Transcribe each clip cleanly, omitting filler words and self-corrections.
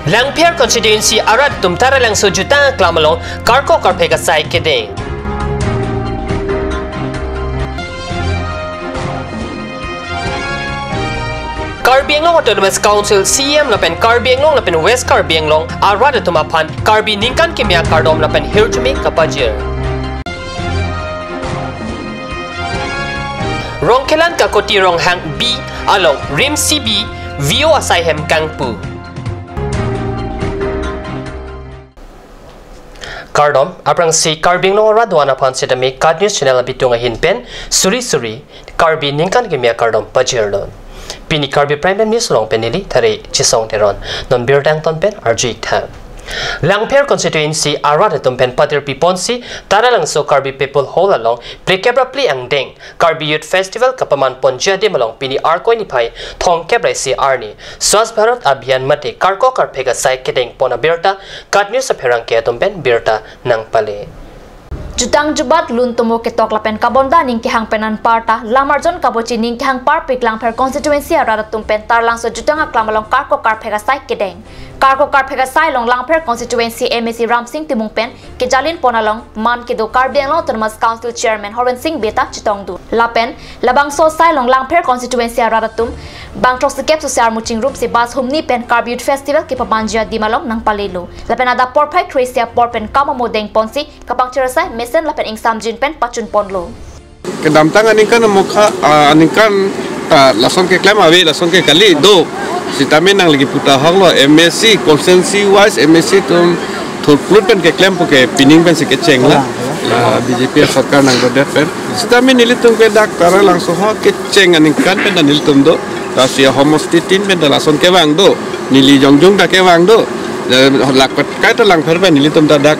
Langpher constituency arat tumtara lang sujuta klamalong karko karpega sai kedeng. Karbi Anglong Autonomous Council CM lapen Karbi Anglong lapen West Karbi Anglong arat tumapan Karbi ningkan kimia kardom lapen hirjumi kapajir. Rongkelan kakoti rong hang B along rim CB vio asai hem kangpu. Kardom aprang si Karbi Anglong radwana pan sedami Kad News channel bitunga hinpen suri Karbi ningkan kimia kardom pajir don. Pini Karbi Prime News long penili thare chisong teron non birdang ton pen arjik tha Langpher constituency arat tumpen patir piponsi tara lang so Karbi people whole along prekebra pli ang deng Karbi Youth Festival kapaman ponja de malong pini arkoi ni phai thong kebra si arni Swachh Bharat Abhiyan mate karko karphega sai kedeng pona birta Kad News apherang ke tumpen birta nang pale Jutang jubat lun tomo ke tok lapen kabonda ning ki hang penan parta lamarjon kabochi ning ki hang par pik Langpher constituency arara tumpen tar lang so jutang aklamalong karko karphega sai kedeng karko karphega sai long Langpher constituency MSC Ram Singh Timung pen ke jalin ponalong man ke do Karbi Anglong Autonomous Council chairman Horen Singh beta chitong du lapen labang so sai long Langpher constituency arara tum bangtok sekep so siar muching rup si bas humni pen Karbi Youth Festival ke pamanjia di malong nang palelo lapen ada porpai Christia porpen kamamo deng ponsi kapang cherasai mesen lapen ingsam jin pen pachun ponlo kedam tang aningkan mukha aningkan lason ke klaim awe lason ke kali do sitamin nang lagi puta hang lo MSC consensus wise MSC tum thurplut pen ke klaim ke pining pen se ke cheng la BJP sarkar nang do det pen sitamin nilitum ke dak tara langsung ha ke cheng aningkan pen nilitum do rasia homostitin pen lason ke wang do nili jongjong da ke wang do lakpat kai ta Langpher pen nilitum da dak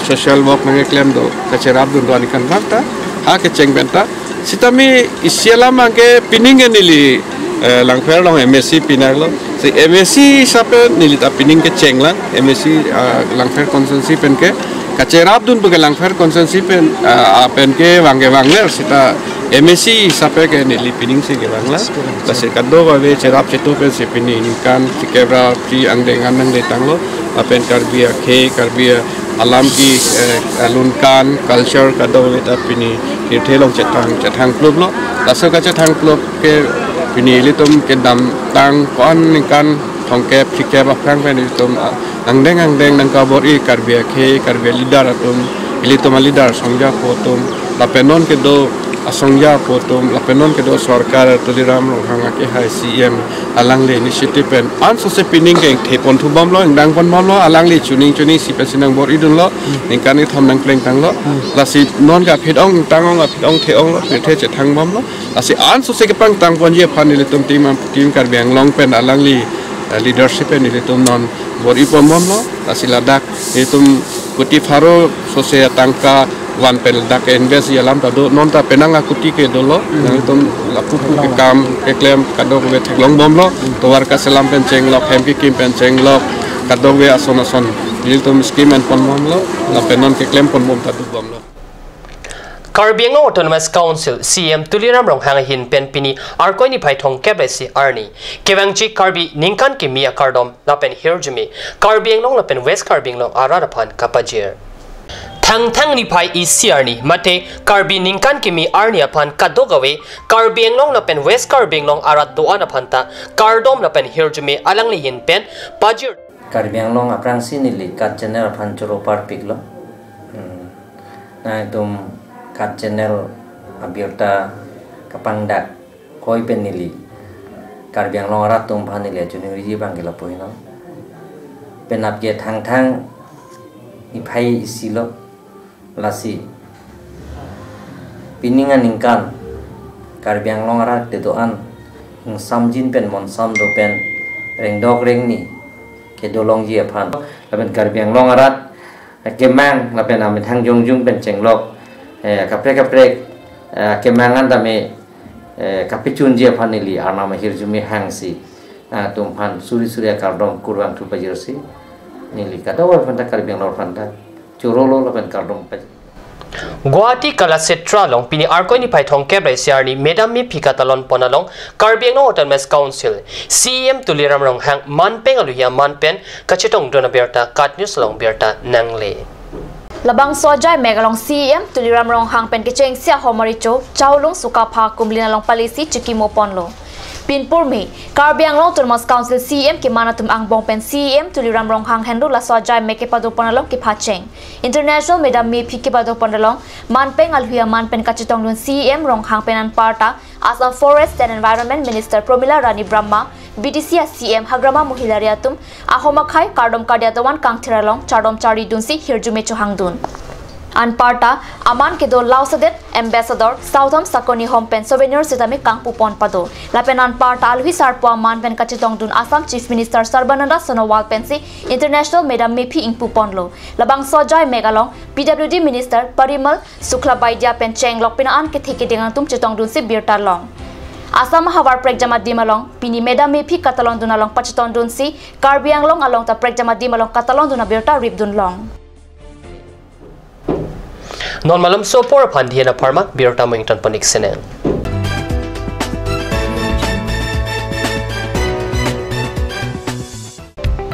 social work nang ke klaim do kacerap do anikan banta ha ke cheng benta sitami isiala mangke pining nili Langpher long MSC pinaglo si MSC sape nili ta pining ke cheng lang MSC Langpher consensus pen ke kacerap dun bukan Langpher consensus pen pen ke wangler sita MSC sape ke nili pining si ke wangla basi kado ba we cerap cetu pen si pining kan si kebra pri angdengan nang detanglo apen Karbi ke Karbi alam ki alunkan culture kado kita pini kirthelong chatang klub lo laso ka chatang klub ke pini litum ke dam tang kon kan thongkep khikep aprang pen litum angdeng nang kabori Karbi ke Karbi leader atum litum leader songja potom lapenon ke do asongja potom lapenon ke do sarkar tuliram hanga ke hai CM alang le initiative pen an so se pining ke thepon thubam lo dang pon mom lo alang le chuning si pesinang bor idun lo ningkan ni thom nang pleng tang lo lasi non ga phedong tangong ga phedong theong lo the che thang mom lo lasi an so se ke pang tang pon je phan le tum team Karbi Anglong pen alang li leadership pen le tum non bor ipom mom lo lasi ladak le tum kuti faro so se tangka wan pel dak invest ya lam tado non ta penanga kuti ke dolo tum lapu ke kam ke klem kado ke long bom lo to war ka selam pen cheng lo hem ki kim pen cheng lo kado we ason dil tum skim en pon bom lo la penon ke klem pon bom ta du bom lo Karbi Anglong Autonomous Council CM tuliram rong hang hin pen pini arkoi ni phai thong kebresi arni kewangchi Karbi ningkan ke mia kardom lapen hirjumi Karbi Anglong lapen West Karbi Anglong ararapan kapajir Thang ni phai ECR ni mate Karbi ningkan kimi arni apan kadogawe Karbi Anglong lapen West Karbi Anglong arat doan apanta kardom lapen hirjumi alang li hin pen pajir Karbi Anglong aprang sinili kat channel apan choro par piklo na tum kat channel abirta kapangdak koi penili Karbi Anglong arat tum phanile chuning riji bangila poino penap ge thang ni phai isilo lasi piningan ningkan Karbi Anglong arat dedoan ing samjin pen mon sam do pen reng dog reng ni ke dolong ji aphan lapen Karbi Anglong arat kemang lapen amen hang jongjung pen chenglok kaprek kemangan dame kapicun ji aphan nili arnama hirjumi hangsi tumphan suri kardom kurwang tu pajirsi nili kadawa panta Karbi Anglong panta Curolo lapan kardom Guwahati Kalasetra long pini arkoi ni paithong kebre siarni Madam Mi Phikatalon ponalong Karbi Anglong Autonomous Council CEM tuliram rong hang manpeng aluya manpen kachitong dona berta kat news long berta nangle Labang sojai megalong CEM tuliram rong hang pen kicheng sia homaricho chaulung sukapha kumlina long palisi chikimo ponlo Pinpur me Karbi Anglong Autonomous Council CEM ki manatum ang bongpen CEM tuliram rong hang hendu la sojai meke padu ponalong ki phacheng International Madam Mi Phiki padu ponalong manpeng alhuya manpen kachitong dun CEM rong hang penan parta Assam Forest and Environment Minister Promila Rani Brahma BDC CM Hagrama Muhilariatum Ahomakhai Kardom Kadiatawan Kangthiralong Chardom Chari Dunsi Hirjume Chuhangdun Anparta Aman Kedo Lausadet Ambassador Southam Sakoni Hompen Souvenir Sitame Kangpupon Pado Lapen Anparta Alhui Sarpua Manpen Kachitong Dun Assam Chief Minister Sarbananda Sonowal Pensi International Madam Mepi Ingpuponlo Labang Sojai Megalong PWD Minister Parimal Suklabaidya Pencheng Lokpinaan Ketheke Dingantum Chitong Dun Si Birta Long Assam Hawar Pregjama Dimalong Pini Madam Mepi Katalon Dunalong Pachitong Dun Si Karbi Anglong Along Ta Pregjama Dimalong Katalon Duna Birta Ribdun Long Non malam sopor pandhiana parmak birta mington panik senen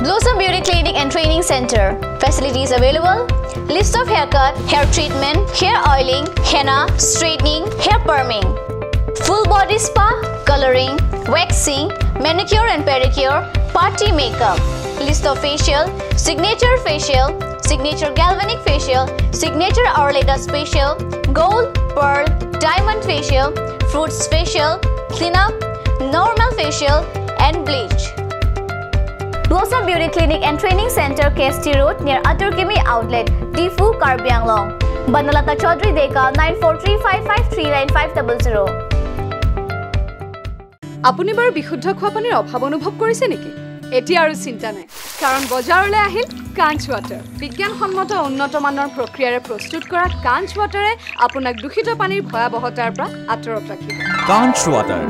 Blossom Beauty Clinic and Training Center. Facilities available. List of haircut, hair treatment, hair oiling, henna, straightening, hair perming. Full body spa, coloring, waxing, manicure and pedicure, party makeup. List of facial, signature galvanic facial, signature Auraleda facial, gold, pearl, diamond facial, fruits facial, cleanup, normal facial and bleach. Blossom Beauty Clinic and Training Center, KST Road near Aturkimi Outlet, Tifu, Karbi Anglong. Banalata Chaudhary Deka 9435539500. আপুনি বাৰু বিশুদ্ধ খোৱা পানীৰ অভাৱ অনুভৱ কৰিছে নেকি? এটি আৰু চিন্তা নাই কাৰণ বজাৰলৈ আহিল কাঞ্চ ওয়াটাৰ বিজ্ঞানসন্মত উন্নত মানৰ প্ৰক্ৰিয়াৰে প্ৰস্তুত কৰা কাঞ্চ ওয়াটাৰে আপোনাক দূষিত পানীৰ ভয়াবহতাৰ পৰা আঁতৰত ৰাখিব কাঞ্চ ওয়াটাৰ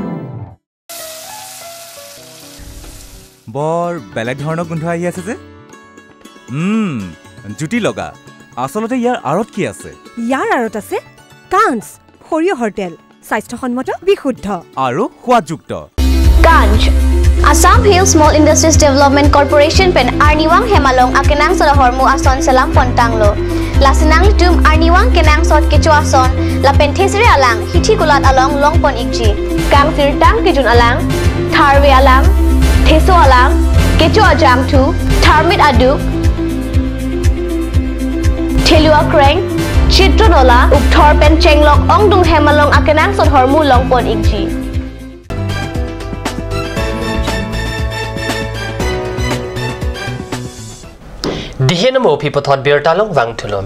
বৰ বেলেগ ধৰণৰ গোন্ধ আহি আছে যে জুটি লগা আসলতে ইয়াৰ আৰত কি আছে ইয়াৰ আৰত আছে কাঞ্চ সৰিয়হৰ তেল স্বাস্থ্যসন্মত বিশুদ্ধ আৰু সোৱাদযুক্ত Kanj Assam Hill Small Industries Development Corporation pen Arniwang Hemalong akenang sa hormu ason salam pontanglo lasinang tum Arniwang kenang sot kechuason la penthesire alang hithi kulat along longpon ikji kang sirtang kijun alang tharwe alang theso alang kechu ajam thu tharmit adu thelua kreng chitronola ukthor pen chenglok ongdung hemalong akenang sot hormu longpon ikji Dihin mo pipothot birtalong wang tulom.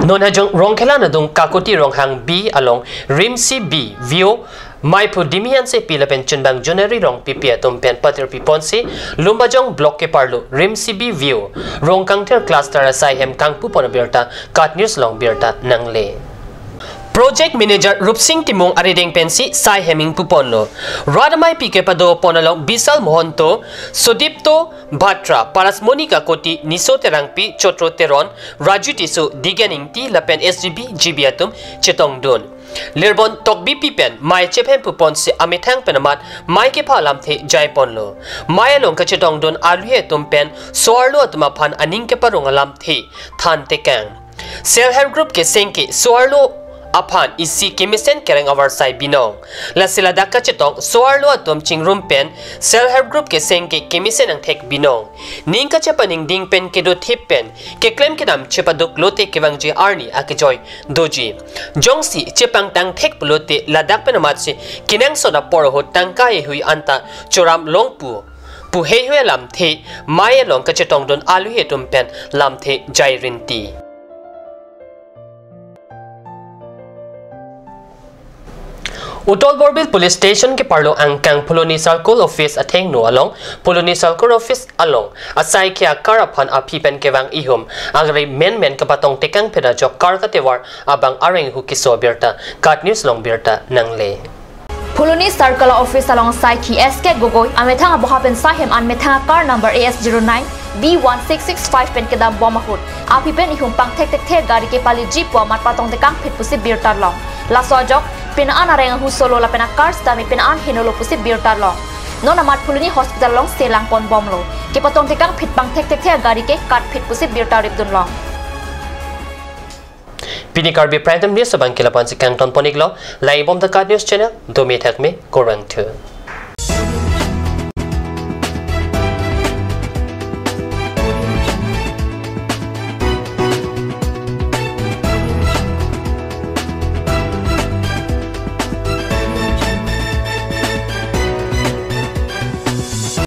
Non hajong rongkela na dung kakoti ronghang B along rimsi B view Maipu dimian se pila pension bang January rong pipia tumpen patir piponsi lumbajong block ke parlo rimsi B view rong kangter cluster asai hem kangpu pon birta kat news long birta nangle. Project Manager Rupsing Timong Arideng Pensi Sai Heming Puponlo Radamai Pike Pado Ponalong Bisal Mohonto Sodipto Batra Paras Monica Koti Niso Terangpi Chotro Teron Rajutisu Diganing Ti Lapen SGB Jibiatum Chetong Dun Lirbon Tokbi Pipen Mai Chephem Pupon Se Amitang Penamat Mai Ke Palam The Jai Ponlo Mai Along Ka Chetong Dun Alue Tumpen Soarlo Atuma Aning Ke Parong Alam The Than Tekang Self Help Group Ke Senke Soarlo Apan isi kimisen kereng awar sai binong la sila dakka chetong soarlo atom chingrum pen self help group ke sengke kimisen ang thek binong ningka chepaning ding pen ke do thip pen ke claim ke nam chepaduk lote ke wangji arni akejoy doji jongsi chepang tang thek pulote ladak pen amatse kinang soda porho tangka e hui anta choram longpu pu he hwe lam the mai long ka chetong don alu he tum pen lam the jai rinti Utol Borbil Police Station ke parlo ang kang Poloni Circle Office ateng no along Poloni Circle Office along asai kya karapan apipen kewang ihum agri men kapatong tekang pedajok karkatewar abang areng hukiso berta kat news long berta nangle Poloni Circle Office along Saiki SK Gogoi amethanga bohapen sahem an methanga car number AS09 B1665 pen ke dam bom mahut api pen ihum pang tek gari ke pali jeep wa mat patong te kang phit pusi bir tar long la sojok pin an areng hu solo la pena cars dami pin an hinolo pusi bir tar long non amat phuluni hospital long selang pon bom lo ke patong te kang phit pang tek gari ke kat phit pusi bir tar rip dun long Pini Karbi Prime News sabang kilapan si Canton Poniglo, lai bom the Card News Channel, do me thak me, Korang tu.